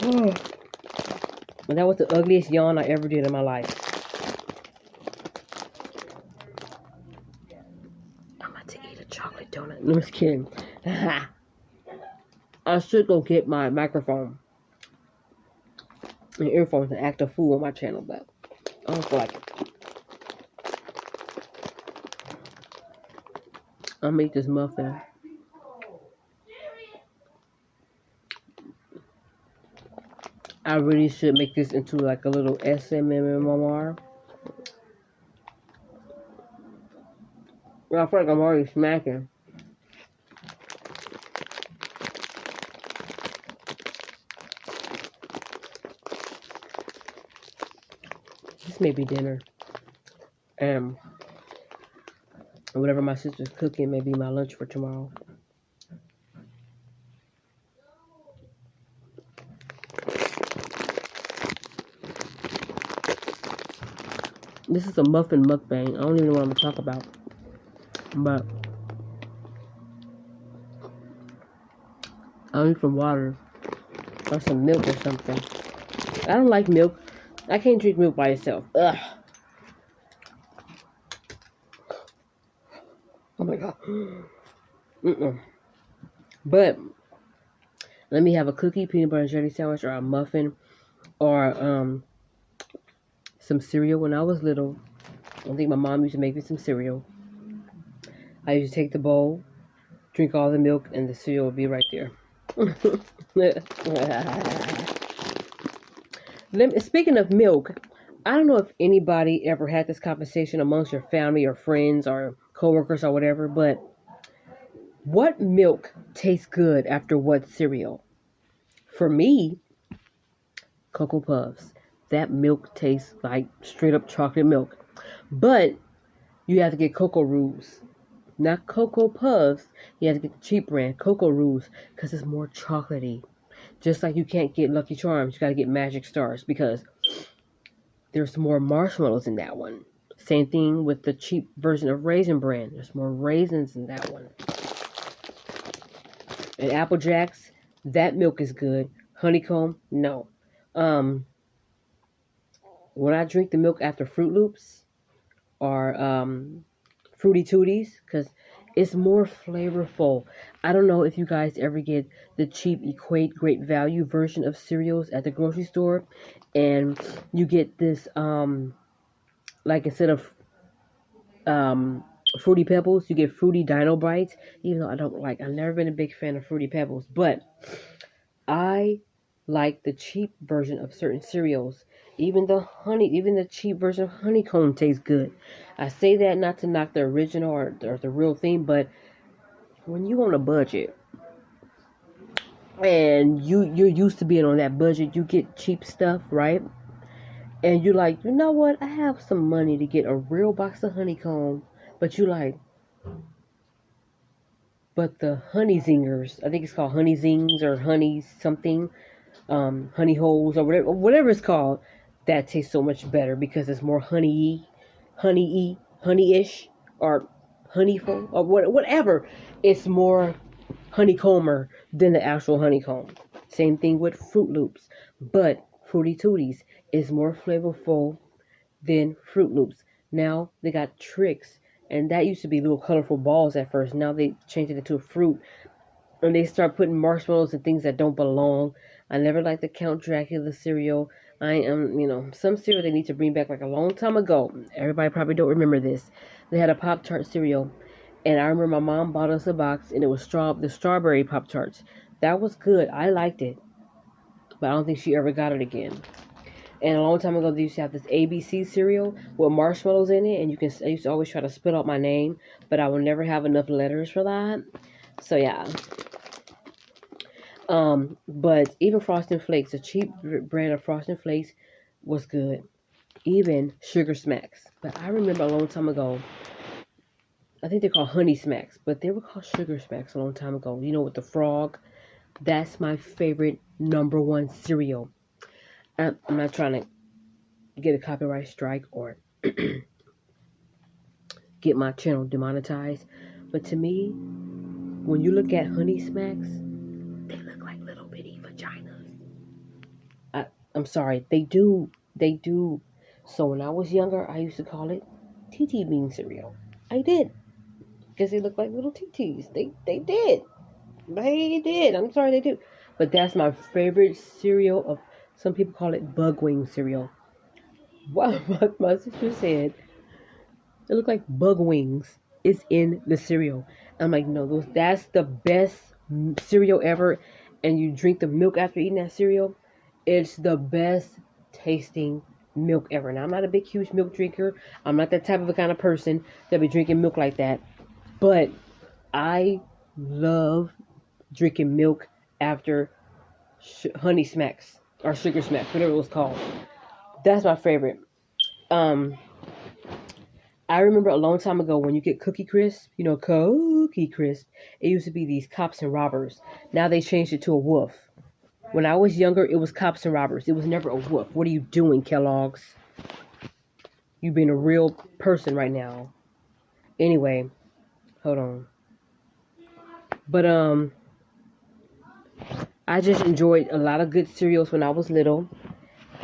Oh. But that was the ugliest yawn I ever did in my life. I'm about to eat a chocolate donut. No, I'm just kidding. I should go get my microphone and earphones and act a fool on my channel, but I don't feel like it. I'll make this muffin. I really should make this into like a little SMMR. Well, I feel like I'm already smacking. This may be dinner. And whatever my sister's cooking may be my lunch for tomorrow. This is a muffin mukbang. I don't even know what I'm going to talk about. But I'll need some water or some milk or something. I don't like milk. I can't drink milk by itself. Ugh. Oh my god. But let me have a cookie, peanut butter and jelly sandwich, or a muffin, or some cereal. When I was little, I think my mom used to make me some cereal. I used to take the bowl, drink all the milk, and the cereal would be right there. Speaking of milk, I don't know if anybody ever had this conversation amongst your family or friends or coworkers or whatever, but what milk tastes good after what cereal? For me, Cocoa Puffs. That milk tastes like straight up chocolate milk. But you have to get Cocoa Roos. Not Cocoa Puffs. You have to get the cheap brand, Cocoa Roos, because it's more chocolatey. Just like you can't get Lucky Charms, you got to get Magic Stars because there's more marshmallows in that one. Same thing with the cheap version of Raisin Bran. There's more raisins in that one. And Apple Jacks, that milk is good. Honeycomb, no. When I drink the milk after Froot Loops or Fruity Tooties, because it's more flavorful. I don't know if you guys ever get the cheap Equate Great Value version of cereals at the grocery store, and you get this like instead of Fruity Pebbles, you get Fruity Dino Bites. Even though I've never been a big fan of Fruity Pebbles, but I like the cheap version of certain cereals. Even the cheap version of Honeycomb tastes good. I say that not to knock the original or the real thing, but when you on a budget and you're used to being on that budget, you get cheap stuff, right? And you're like, you know what? I have some money to get a real box of Honeycomb, but but the Honey Zingers, I think it's called Honey Zings or Honey something, Honey Holes or whatever it's called, that tastes so much better because it's more honey-y, honey-ish, or honeyful, or whatever. It's more honeycomber than the actual honeycomb. Same thing with Froot Loops, but Fruity Tooties is more flavorful than Froot Loops. Now they got tricks, and that used to be little colorful balls at first. Now they changed it into a fruit, and they start putting marshmallows and things that don't belong. I never liked the Count Dracula cereal. I am, some cereal they need to bring back like a long time ago. Everybody probably don't remember this. They had a Pop-Tart cereal, and I remember my mom bought us a box, and it was the strawberry Pop-Tarts. That was good. I liked it, but I don't think she ever got it again. And a long time ago, they used to have this ABC cereal with marshmallows in it, and I used to always try to spit out my name, but I would never have enough letters for that. So yeah. But even Frosted Flakes, the cheap brand of Frosted Flakes was good. Even Sugar Smacks. But I remember a long time ago, I think they're called Honey Smacks, but they were called Sugar Smacks a long time ago. With the frog. That's my favorite #1 cereal. I'm not trying to get a copyright strike or get my channel demonetized. But to me, when you look at Honey Smacks, they look like little bitty vaginas. I'm sorry, they do. They do. So when I was younger, I used to call it TT bean cereal. I did. Because they look like little TTs. They did. They did. I'm sorry, they do. But that's my favorite cereal. Of some people call it bug wing cereal. What my sister said, it looked like bug wings is in the cereal. I'm like, no, that's the best cereal ever. And you drink the milk after eating that cereal. It's the best tasting milk ever. Now, I'm not a big, huge milk drinker. I'm not that type of a kind of person that be drinking milk like that. But I love drinking milk after honey smacks or sugar smacks, whatever it was called. That's my favorite. Um, I remember a long time ago when you get Cookie Crisp, Cookie Crisp, it used to be these cops and robbers. Now they changed it to a wolf. When I was younger, it was cops and robbers. It was never a wolf. What are you doing, Kellogg's? You being a real person right now. Anyway, hold on. But I just enjoyed a lot of good cereals when I was little,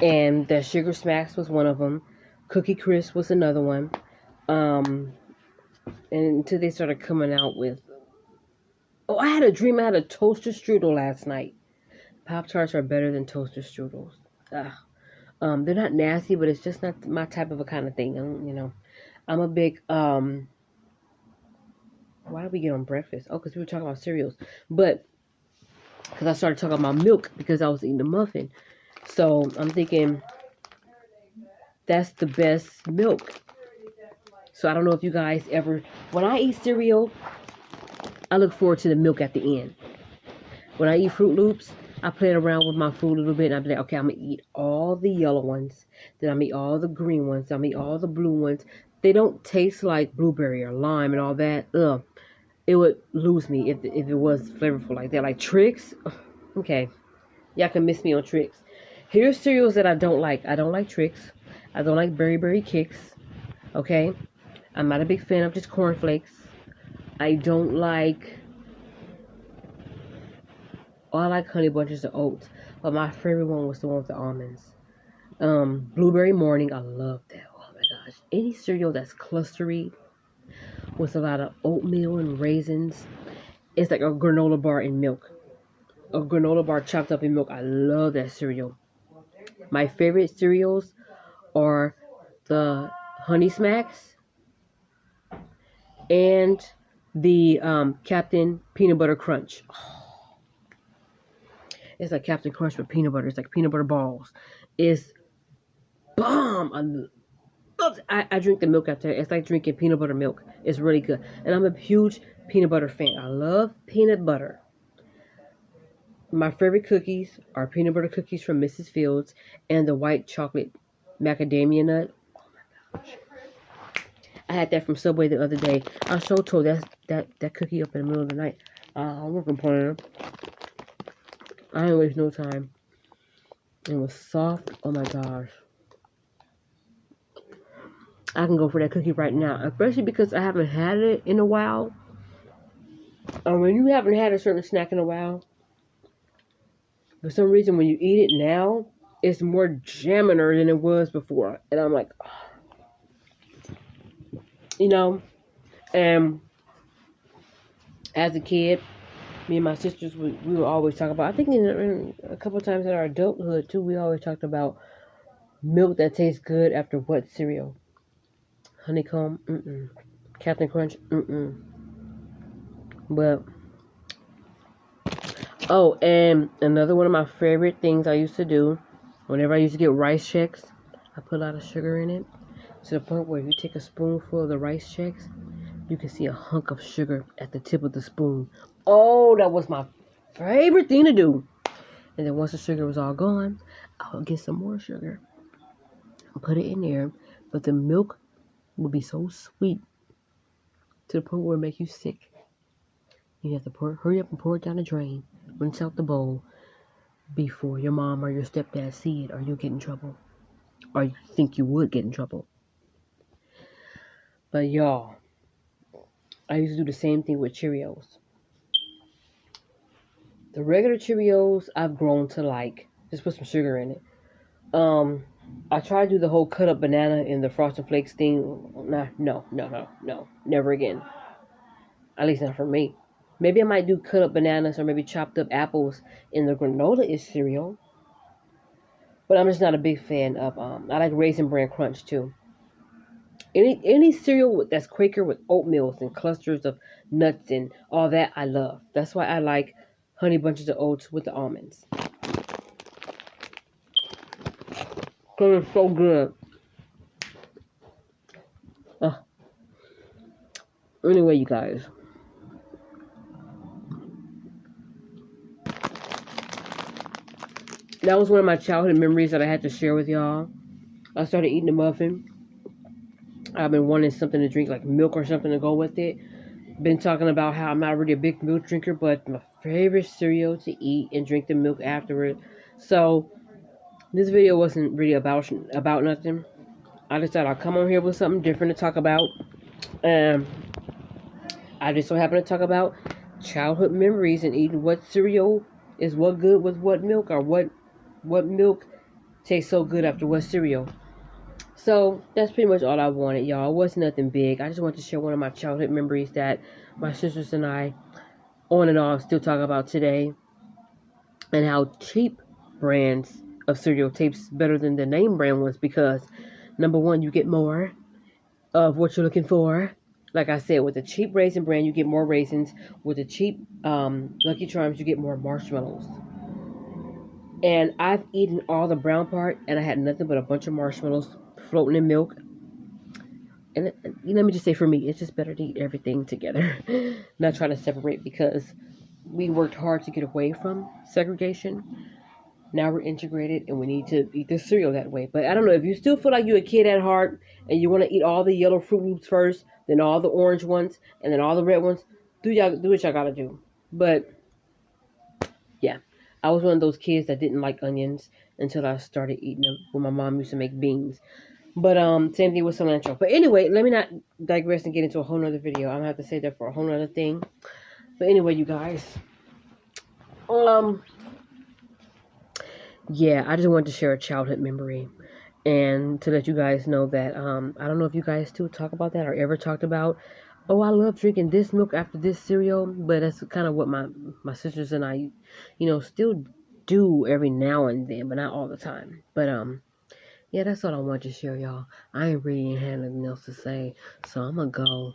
and the Sugar Smacks was one of them. Cookie Crisp was another one. And until they started coming out with... Oh, I had a dream I had a toaster strudel last night. Pop-Tarts are better than toaster strudels. They're not nasty, but it's just not my type of a kind of thing. I'm a big... Why did we get on breakfast? Oh, because we were talking about cereals. But, because I started talking about milk because I was eating a muffin. So, I'm thinking, that's the best milk. So, I don't know if you guys ever... When I eat cereal, I look forward to the milk at the end. When I eat Froot Loops, I play around with my food a little bit, and I'm like, okay, I'm going to eat all the yellow ones. Then I'm going to eat all the green ones. I'm going to eat all the blue ones. They don't taste like blueberry or lime and all that. Ugh. It would lose me if it was flavorful like that. Like Trix. Okay. Y'all can miss me on Trix. Here's cereals that I don't like. I don't like Trix. I don't like Berry Kicks. Okay. I'm not a big fan of just cornflakes. I don't like... Oh, I like Honey Bunches of Oats. But my favorite one was the one with the almonds. Blueberry Morning. I love that. Oh my gosh. Any cereal that's clustery with a lot of oatmeal and raisins. It's like a granola bar in milk. A granola bar chopped up in milk. I love that cereal. My favorite cereals are the Honey Smacks and the Captain Peanut Butter Crunch. It's like Captain Crunch with peanut butter. It's like peanut butter balls. It's bomb. I drink the milk after. It's like drinking peanut butter milk. It's really good. And I'm a huge peanut butter fan. I love peanut butter. My favorite cookies are peanut butter cookies from Mrs. Fields and the white chocolate macadamia nut. Oh my gosh. I had that from Subway the other day. I was so told that cookie up in the middle of the night. I'm not complaining. I didn't waste no time. It was soft. Oh my gosh. I can go for that cookie right now, especially because I haven't had it in a while. When you haven't had a certain snack in a while, for some reason when you eat it now, it's more jamminer than it was before. And I'm like, and as a kid, me and my sisters, we would always talk about, I think in a couple of times in our adulthood too, we always talked about milk that tastes good after what cereal? Honeycomb, Captain Crunch, But, oh, and another one of my favorite things I used to do, whenever I used to get rice checks, I put a lot of sugar in it, to the point where if you take a spoonful of the rice checks, you can see a hunk of sugar at the tip of the spoon. Oh, that was my favorite thing to do. And then once the sugar was all gone, I would get some more sugar and put it in there. But the milk would be so sweet to the point where it make you sick. You have to hurry up and pour it down the drain, rinse out the bowl before your mom or your stepdad see it, or you'll get in trouble. Or you think you would get in trouble. But y'all, I used to do the same thing with Cheerios. The regular Cheerios I've grown to like. Just put some sugar in it. I tried to do the whole cut up banana in the Frosted Flakes thing. Nah, no, never again. At least not for me. Maybe I might do cut up bananas or maybe chopped up apples in the granola-ish cereal. But I'm just not a big fan of. I like Raisin Bran Crunch too. Any cereal that's Quaker with oatmeals and clusters of nuts and all that, I love. That's why I like Honey Bunches of Oats with the almonds. Cause it's so good. Anyway, you guys. That was one of my childhood memories that I had to share with y'all. I started eating a muffin. I've been wanting something to drink, like milk or something to go with it. Been talking about how I'm not really a big milk drinker, but my favorite cereal to eat and drink the milk afterward. So this video wasn't really about nothing. I just thought I'd come on here with something different to talk about. I just so happen to talk about childhood memories and eating what cereal is what good with what milk, or what milk tastes so good after what cereal. So that's pretty much all I wanted, y'all. It wasn't nothing big. I just wanted to share one of my childhood memories that my sisters and I, on and off, still talk about today, and how cheap brands of cereal taste better than the name brand ones, because number one, you get more of what you're looking for. Like I said, with the cheap Raisin Bran, you get more raisins. With the cheap Lucky Charms, you get more marshmallows. And I've eaten all the brown part, and I had nothing but a bunch of marshmallows floating in milk. And let me just say, for me, it's just better to eat everything together. Not trying to separate, because we worked hard to get away from segregation. Now we're integrated, and we need to eat the cereal that way. But I don't know, if you still feel like you're a kid at heart and you want to eat all the yellow Froot Loops first, then all the orange ones, and then all the red ones, do what y'all gotta do. But yeah, I was one of those kids that didn't like onions until I started eating them when my mom used to make beans. But same thing with cilantro. But anyway, let me not digress and get into a whole nother video. I'm gonna have to say that for a whole nother thing. But anyway, you guys, yeah, I just wanted to share a childhood memory, and to let you guys know that I don't know if you guys too talk about that or ever talked about, oh, I love drinking this milk after this cereal. But that's kind of what my sisters and I, still do every now and then, but not all the time. But yeah, that's all I wanted to share, y'all. I ain't really had nothing else to say, so I'm gonna go.